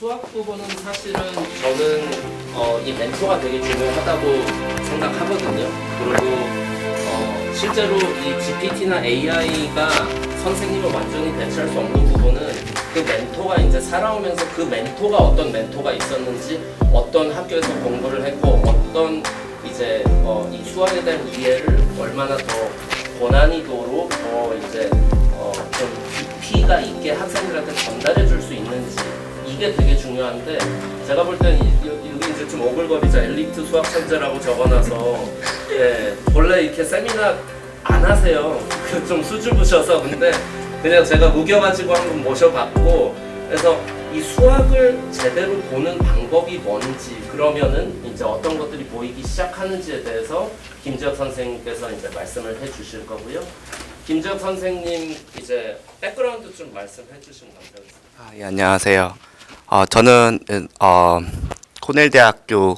수학 부분은 사실은 저는 이 멘토가 되게 중요하다고 생각하거든요. 그리고 실제로 이 GPT나 AI가 선생님을 완전히 대체할 수 없는 부분은 그 멘토가 이제 살아오면서 그 멘토가 어떤 멘토가 있었는지, 어떤 학교에서 공부를 했고, 어떤 이제 이 수학에 대한 이해를 얼마나 더 고난이도로 더 이제 좀 깊이가 있게 학생들한테 전달해 줄 수 있는지, 이게 되게 중요한데, 제가 볼 때는 여기 이제 좀 오글거리죠. 엘리트 수학 천재라고 적어놔서, 예, 원래 이렇게 세미나 안 하세요. 좀 수줍으셔서. 근데 그냥 제가 우겨가지고 한번 모셔봤고, 그래서 이 수학을 제대로 보는 방법이 뭔지, 그러면은 이제 어떤 것들이 보이기 시작하는지에 대해서 김지혁 선생님께서 이제 말씀을 해주실 거고요. 김지혁 선생님 이제 백그라운드 좀 말씀해 주시면 감사하겠습니다. 예, 안녕하세요. 저는 코넬 대학교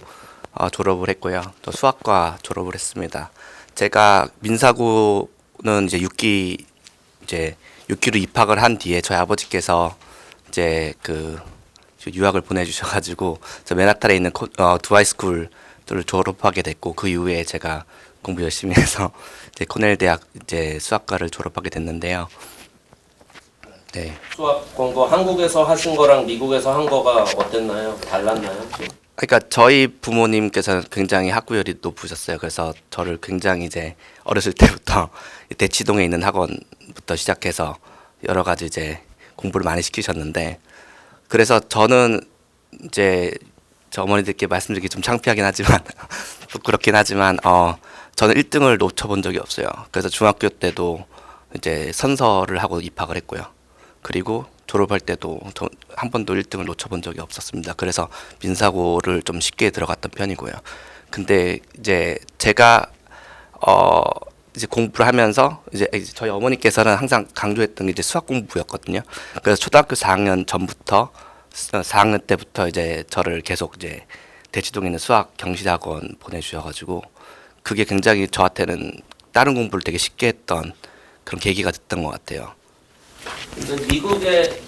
졸업을 했고요. 또 수학과 졸업을 했습니다. 제가 민사고는 이제 6기로 입학을 한 뒤에 저희 아버지께서 이제 그 유학을 보내주셔가지고 맨하탄에 있는 두아이스쿨을 졸업하게 됐고, 그 이후에 제가 공부 열심히 해서 이제 코넬 대학 이제 수학과를 졸업하게 됐는데요. 네. 수학 공부 한국에서 하신 거랑 미국에서 한 거가 어땠나요? 달랐나요? 그러니까 저희 부모님께서는 굉장히 학구열이 높으셨어요. 그래서 저를 굉장히 이제 어렸을 때부터 대치동에 있는 학원부터 시작해서 여러 가지 이제 공부를 많이 시키셨는데, 그래서 저는 이제 저 어머니들께 말씀드리기 좀 창피하긴 하지만 부끄럽긴 하지만 저는 1등을 놓쳐본 적이 없어요. 그래서 중학교 때도 이제 선서를 하고 입학을 했고요. 그리고 졸업할 때도 한 번도 1등을 놓쳐본 적이 없었습니다. 그래서 민사고를 좀 쉽게 들어갔던 편이고요. 근데 이제 제가 이제 공부를 하면서 이제 저희 어머니께서는 항상 강조했던 게 이제 수학 공부였거든요. 그래서 초등학교 4학년 전부터 4학년 때부터 이제 저를 계속 이제 대치동에 있는 수학 경시학원 보내주셔가지고, 그게 굉장히 저한테는 다른 공부를 되게 쉽게 했던 그런 계기가 됐던 것 같아요. 미국의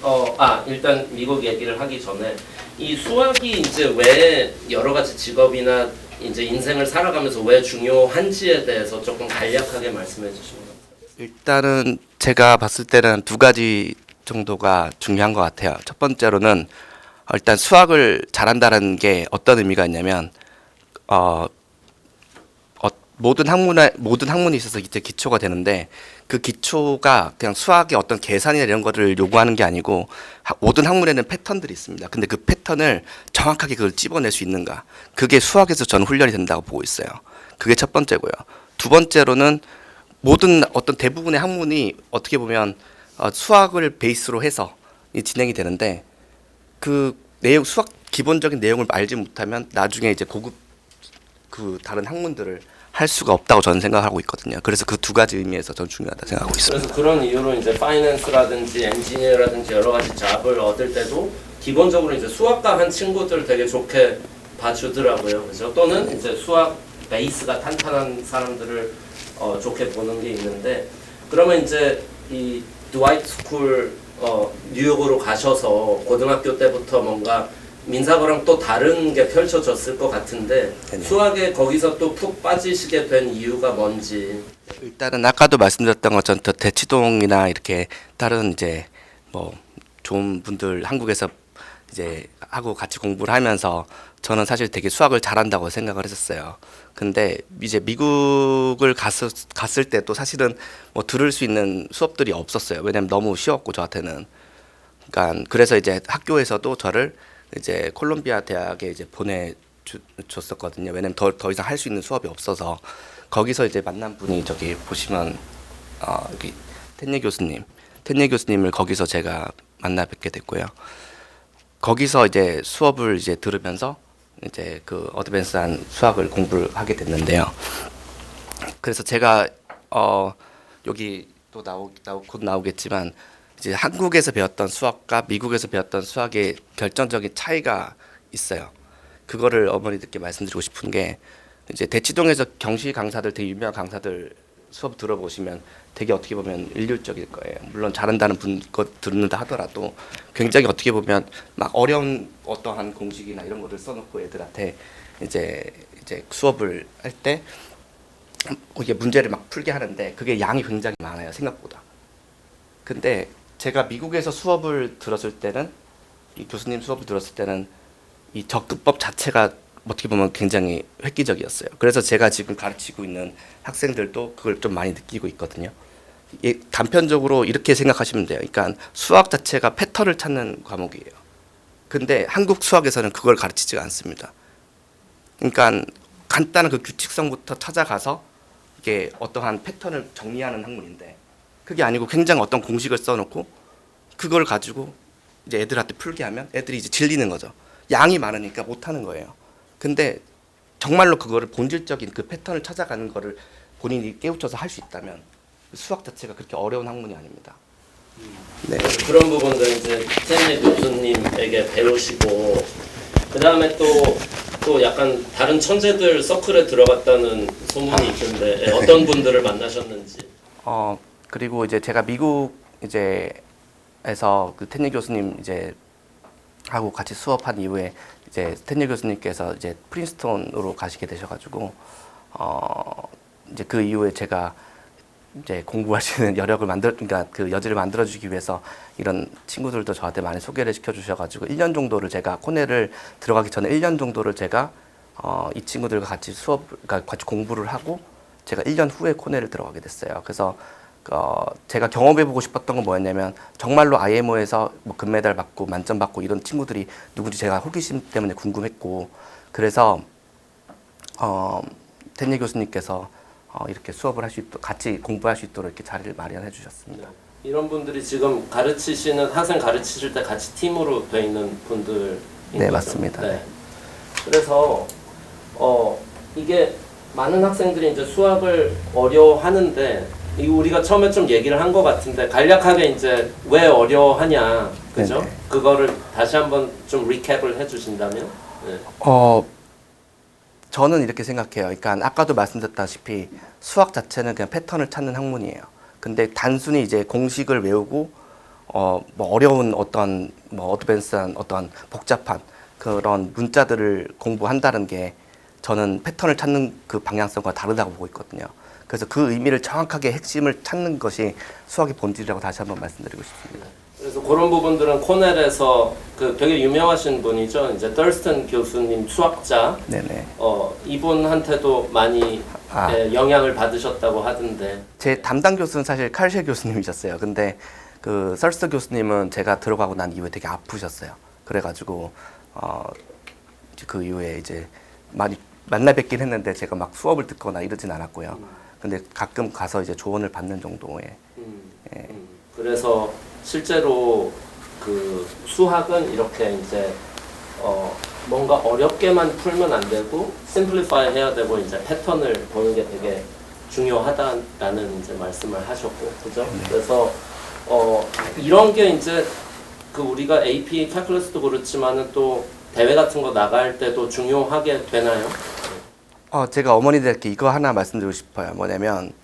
일단 미국 얘기를 하기 전에 이 수학이 이제 왜 여러 가지 직업이나 이제 인생을 살아가면서 왜 중요한지에 대해서 조금 간략하게 말씀해 주시면 감사하겠습니다. 일단은 제가 봤을 때는 두 가지 정도가 중요한 것 같아요. 첫 번째로는 일단 수학을 잘한다는 게 어떤 의미가 있냐면 모든 학문에 있어서 이제 기초가 되는데, 그 기초가 그냥 수학의 어떤 계산이나 이런 거를 요구하는 게 아니고, 모든 학문에는 패턴들이 있습니다. 근데 그 패턴을 정확하게 그걸 찝어낼 수 있는가, 그게 수학에서 저는 훈련이 된다고 보고 있어요. 그게 첫 번째고요. 두 번째로는 모든 어떤 대부분의 학문이 어떻게 보면 수학을 베이스로 해서 진행이 되는데, 그 내용, 수학 기본적인 내용을 알지 못하면 나중에 이제 고급 그 다른 학문들을 할 수가 없다고 저는 생각하고 있거든요. 그래서 그 두 가지 의미에서 더 중요하다 생각하고 있습니다. 그래서 그런 이유로 이제 파이낸스라든지 엔지니어라든지 여러 가지 잡을 얻을 때도 기본적으로 이제 수학과 한 친구들 되게 좋게 봐주더라고요. 그죠? 또는 이제 수학 베이스가 탄탄한 사람들을 좋게 보는 게 있는데, 그러면 이제 이 드와이트 스쿨 뉴욕으로 가셔서 고등학교 때부터 뭔가 민사고랑 또 다른 게 펼쳐졌을 것 같은데, 네네. 수학에 거기서 또 푹 빠지시게 된 이유가 뭔지. 일단은 아까도 말씀드렸던 것처럼 저 대치동이나 이렇게 다른 이제 뭐 좋은 분들 한국에서 이제 하고 같이 공부를 하면서 저는 사실 되게 수학을 잘한다고 생각을 했었어요. 근데 이제 미국을 갔을 때도 사실은 뭐 들을 수 있는 수업들이 없었어요. 왜냐면 너무 쉬웠고 저한테는. 그러니까 그래서 이제 학교에서도 저를 이제 콜롬비아 대학에 이제 보내줬었거든요. 왜냐면 더 이상 할 수 있는 수업이 없어서. 거기서 이제 만난 분이 저기 보시면 여기 텐예 교수님을 거기서 제가 만나 뵙게 됐고요. 거기서 이제 수업을 이제 들으면서 이제 그 어드밴스한 수학을 공부를 하게 됐는데요. 그래서 제가 여기 또 곧 나오겠지만, 이제 한국에서 배웠던 수학과 미국에서 배웠던 수학의 결정적인 차이가 있어요. 그거를 어머니들께 말씀드리고 싶은 게, 이제 대치동에서 경시 강사들, 되게 유명한 강사들 수업 들어보시면 되게 어떻게 보면 일률적일 거예요. 물론 잘한다는 분 거 듣는다 하더라도 굉장히 어떻게 보면 막 어려운 어떠한 공식이나 이런 것들 써놓고 애들한테 이제 수업을 할 때 이게 문제를 막 풀게 하는데 그게 양이 굉장히 많아요, 생각보다. 근데 제가 미국에서 수업을 들었을 때는, 이 교수님 수업을 들었을 때는 이 접근법 자체가 어떻게 보면 굉장히 획기적이었어요. 그래서 제가 지금 가르치고 있는 학생들도 그걸 좀 많이 느끼고 있거든요. 단편적으로 이렇게 생각하시면 돼요. 그러니까 수학 자체가 패턴을 찾는 과목이에요. 근데 한국 수학에서는 그걸 가르치지가 않습니다. 그러니까 간단한 그 규칙성부터 찾아가서 이게 어떠한 패턴을 정리하는 학문인데, 그게 아니고 굉장히 어떤 공식을 써놓고 그걸 가지고 이제 애들한테 풀게 하면 애들이 이제 질리는 거죠. 양이 많으니까 못하는 거예요. 근데 정말로 그거를 본질적인 그 패턴을 찾아가는 거를 본인이 깨우쳐서 할 수 있다면 수학 자체가 그렇게 어려운 학문이 아닙니다. 네. 그런 부분들 이제 탠리 교수님에게 배우시고, 그 다음에 또 약간 다른 천재들 서클에 들어갔다는 소문이 있던데 어떤 분들을 만나셨는지. 그리고 이제 제가 미국 에서 그 텐리 교수님 이제 하고 같이 수업한 이후에 이제 텐리 교수님께서 이제 프린스턴으로 가시게 되셔가지고 이제 그 이후에 제가 이제 공부할 수 있는 여력을 그러니까 그 여지를 만들어주기 위해서 이런 친구들도 저한테 많이 소개를 시켜주셔가지고 1년 정도를 제가 코넬을 들어가기 전에 1년 정도를 제가 이 친구들과 같이 그러니까 같이 공부를 하고 제가 1년 후에 코넬을 들어가게 됐어요. 그래서 제가 경험해보고 싶었던 건 뭐였냐면 정말로 IMO에서 뭐 금메달 받고 만점 받고 이런 친구들이 누군지 제가 호기심 때문에 궁금했고, 그래서 텐리 교수님께서 이렇게 수업을 할 수 있도록 같이 공부할 수 있도록 이렇게 자리를 마련해 주셨습니다. 이런 분들이 지금 가르치시는 학생 가르치실 때 같이 팀으로 돼 있는 분들. 네, 맞습니다. 네. 그래서 이게 많은 학생들이 이제 수학을 어려워하는데, 이 우리가 처음에 좀 얘기를 한 것 같은데 간략하게 이제 왜 어려워하냐, 그죠? 네네. 그거를 다시 한번 좀 리캡을 해주신다면. 네. 저는 이렇게 생각해요. 그러니까 아까도 말씀드렸다시피 수학 자체는 그냥 패턴을 찾는 학문이에요. 근데 단순히 이제 공식을 외우고 뭐 어려운 어떤 뭐 어드밴스한 어떤 복잡한 그런 문자들을 공부한다는 게 저는 패턴을 찾는 그 방향성과 다르다고 보고 있거든요. 그래서 그 의미를 정확하게 핵심을 찾는 것이 수학의 본질이라고 다시 한번 말씀드리고 싶습니다. 그래서 그런 부분들은 코넬에서 그 되게 유명하신 분이죠. 이제 덜스턴 교수님 수학자. 네네. 이분한테도 많이 영향을 받으셨다고 하던데. 제 담당 교수는 사실 칼셰 교수님이셨어요. 근데 그 썰스 교수님은 제가 들어가고 난 이후에 되게 아프셨어요. 그래가지고 그 이후에 이제 많이 만나 뵙긴 했는데 제가 막 수업을 듣거나 이러진 않았고요. 근데 가끔 가서 이제 조언을 받는 정도의. 그래서 실제로 그 수학은 이렇게 이제 뭔가 어렵게만 풀면 안 되고 심플리파이 해야 되고 이제 패턴을 보는 게 되게 중요하다라는 이제 말씀을 하셨고, 그죠? 그래서 이런 게 이제 그 우리가 AP 캘큘러스도 그렇지만은 또 대회 같은 거 나갈 때도 중요하게 되나요? 제가 어머니들께 이거 하나 말씀드리고 싶어요. 뭐냐면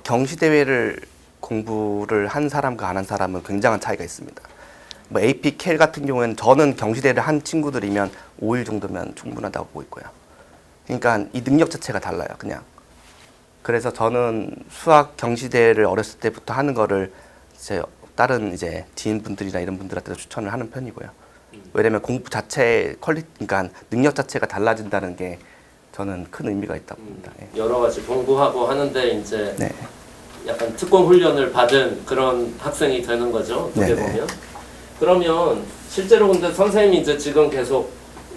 경시대회를 공부를 한 사람과 안 한 사람은 굉장한 차이가 있습니다. 뭐 AP 캘 같은 경우에는 저는 경시대회를 한 친구들이면 5일 정도면 충분하다고 보고 있고요. 그러니까 이 능력 자체가 달라요, 그냥. 그래서 저는 수학 경시대회를 어렸을 때부터 하는 거를 제 다른 이제 지인분들이나 이런 분들한테도 추천을 하는 편이고요. 왜냐면 공부 자체 그러니까 능력 자체가 달라진다는 게 저는 큰 의미가 있다고 봅니다. 여러 가지 공부하고 하는데 이제 네. 약간 특공 훈련을 받은 그런 학생이 되는 거죠, 어떻게 네네. 보면. 그러면 실제로 근데 선생님이 이제 지금 계속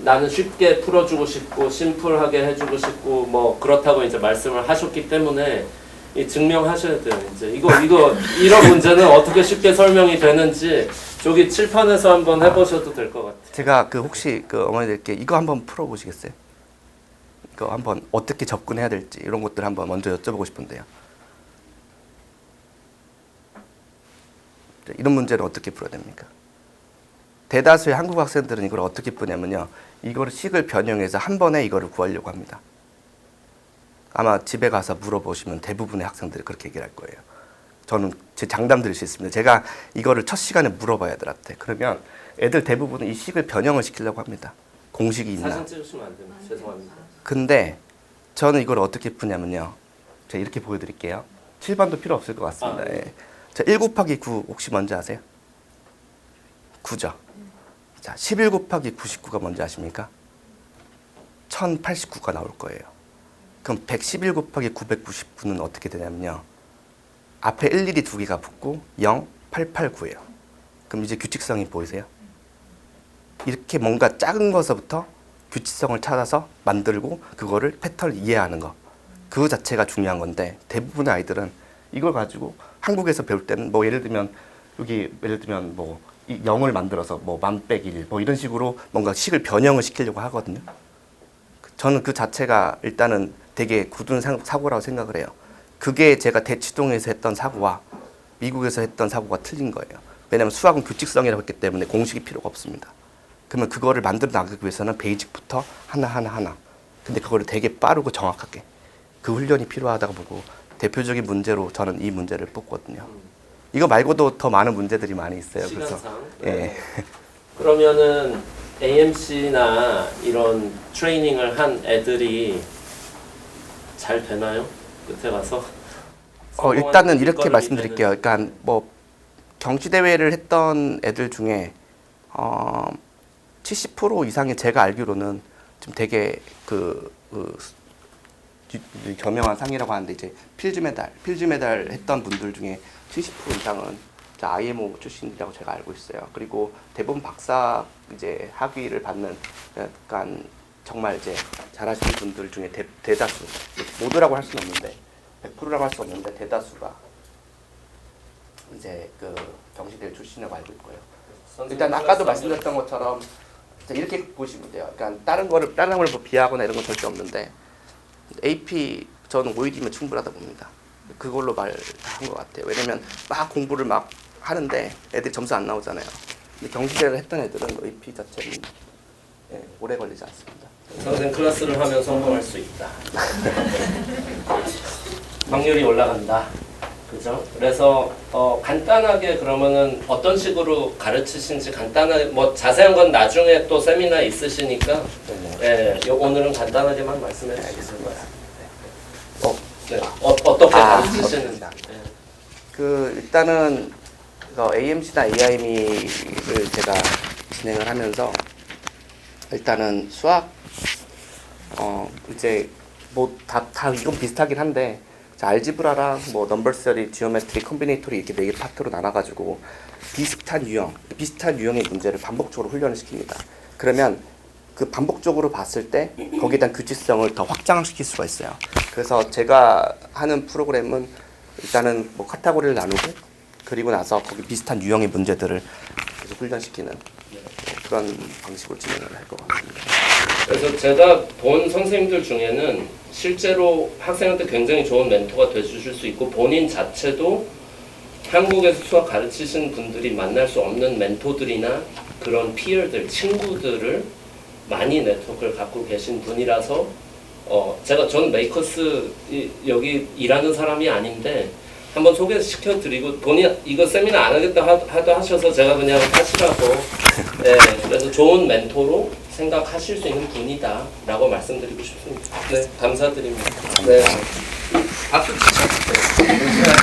나는 쉽게 풀어주고 싶고 심플하게 해주고 싶고 뭐 그렇다고 이제 말씀을 하셨기 때문에 증명하셔야 돼요. 이제 이런 문제는 어떻게 쉽게 설명이 되는지 저기 칠판에서 한번 해보셔도 될 것 같아요. 제가 그 혹시 그 어머니들께 이거 한번 풀어보시겠어요? 이거 한번 어떻게 접근해야 될지 이런 것들 한번 먼저 여쭤보고 싶은데요. 이런 문제를 어떻게 풀어야 됩니까? 대다수의 한국 학생들은 이걸 어떻게 푸냐면요, 이거를 식을 변형해서 한 번에 이거를 구하려고 합니다. 아마 집에 가서 물어보시면 대부분의 학생들이 그렇게 얘기를 할 거예요. 저는 제 장담 드릴 수 있습니다. 제가 이거를 첫 시간에 물어봐요, 애들한테. 그러면 애들 대부분은 이 식을 변형을 시키려고 합니다. 공식이 있나. 사진 찍으시면 안 됩니다. 죄송합니다. 근데 저는 이걸 어떻게 푸냐면요. 제가 이렇게 보여드릴게요. 7번도 필요 없을 것 같습니다. 네. 예. 자, 1 곱하기 9 혹시 뭔지 아세요? 9죠. 자, 11 곱하기 99가 뭔지 아십니까? 1089가 나올 거예요. 그럼 111 곱하기 999는 어떻게 되냐면요. 앞에 11이 두 개가 붙고 0, 889예요. 그럼 이제 규칙성이 보이세요? 이렇게 뭔가 작은 것부터 규칙성을 찾아서 만들고 그거를 패턴을 이해하는 거. 그 자체가 중요한 건데 대부분의 아이들은 이걸 가지고 한국에서 배울 때는 뭐 예를 들면 여기 예를 들면 뭐 이 0을 만들어서 뭐 만 빼기 1 뭐 이런 식으로 뭔가 식을 변형을 시키려고 하거든요. 저는 그 자체가 일단은 되게 굳은 사고라고 생각을 해요. 그게 제가 대치동에서 했던 사고와 미국에서 했던 사고가 틀린 거예요. 왜냐하면 수학은 규칙성이라고 했기 때문에 공식이 필요가 없습니다. 그러면 그거를 만들어 나가기 위해서는 베이직부터 하나. 근데 그거를 되게 빠르고 정확하게 그 훈련이 필요하다고 보고 대표적인 문제로 저는 이 문제를 뽑거든요. 이거 말고도 더 많은 문제들이 많이 있어요. 그래서 시간상. 예. 그러면은 AMC나 이런 트레이닝을 한 애들이 잘 되나요? 끝에 가서? 일단은 이렇게 일거름이 말씀드릴게요. 그러니까 뭐 경시 대회를 했던 애들 중에 70% 이상이 제가 알기로는 좀 되게 저명한 상이라고 하는데 이제 필즈 메달 했던 분들 중에 70% 이상은 IMO 출신이라고 제가 알고 있어요. 그리고 대부분 박사 이제 학위를 받는 약간 정말 이제 잘하시는 분들 중에 대다수 모두라고 할 수는 없는데 100%라고 할 수 없는데 대다수가 이제 그 경시대 출신이라고 알고 있고요. 일단 아까도 말씀드렸던 것처럼 이렇게 보시면 돼요. 그러니까 다른 걸 뭐 비하하거나 이런 건 절대 없는데 AP 저는 OED면 충분하다 봅니다. 그걸로 말한 것 같아요. 왜냐면 막 공부를 막 하는데 애들이 점수 안 나오잖아요. 근데 경시대를 했던 애들은 AP 자체는 오래 걸리지 않습니다. 선생 클래스를 하면 성공할 수 있다. 확률이 올라간다. 그죠? 그래서 간단하게 그러면은 어떤 식으로 가르치신지 간단하게 뭐 자세한 건 나중에 또 세미나 있으시니까 오늘은 간단하게만 말씀해 주시는 거예요. 어떻게 가르치시는지. 일단은 AMC나 AIME를 제가 진행을 하면서 일단은 수학 이제 뭐 다 이건 비슷하긴 한데 알지브라랑 뭐 넘버 서리, 지오메트리, 컴비네이토리 이렇게 4개 파트로 나눠가지고 비슷한 유형의 문제를 반복적으로 훈련을 시킵니다. 그러면 그 반복적으로 봤을 때 거기에 대한 규칙성을 더 확장시킬 수가 있어요. 그래서 제가 하는 프로그램은 일단은 뭐 카테고리를 나누고 그리고 나서 거기 비슷한 유형의 문제들을 계속 훈련시키는 그런 방식으로 진행을 할 것 같습니다. 그래서 제가 본 선생님들 중에는 실제로 학생한테 굉장히 좋은 멘토가 되주실 수 있고 본인 자체도 한국에서 수학 가르치신 분들이 만날 수 없는 멘토들이나 그런 피어들, 친구들을 많이 네트워크를 갖고 계신 분이라서 저는 메이커스 여기 일하는 사람이 아닌데 한번 소개시켜드리고 본인 이거 세미나 안 하겠다 하도 하셔서 제가 그냥 하시라고 그래서 좋은 멘토로 생각하실 수 있는 분이다 라고 말씀드리고 싶습니다. 네, 감사드립니다. 네, 박수 치셔주세요.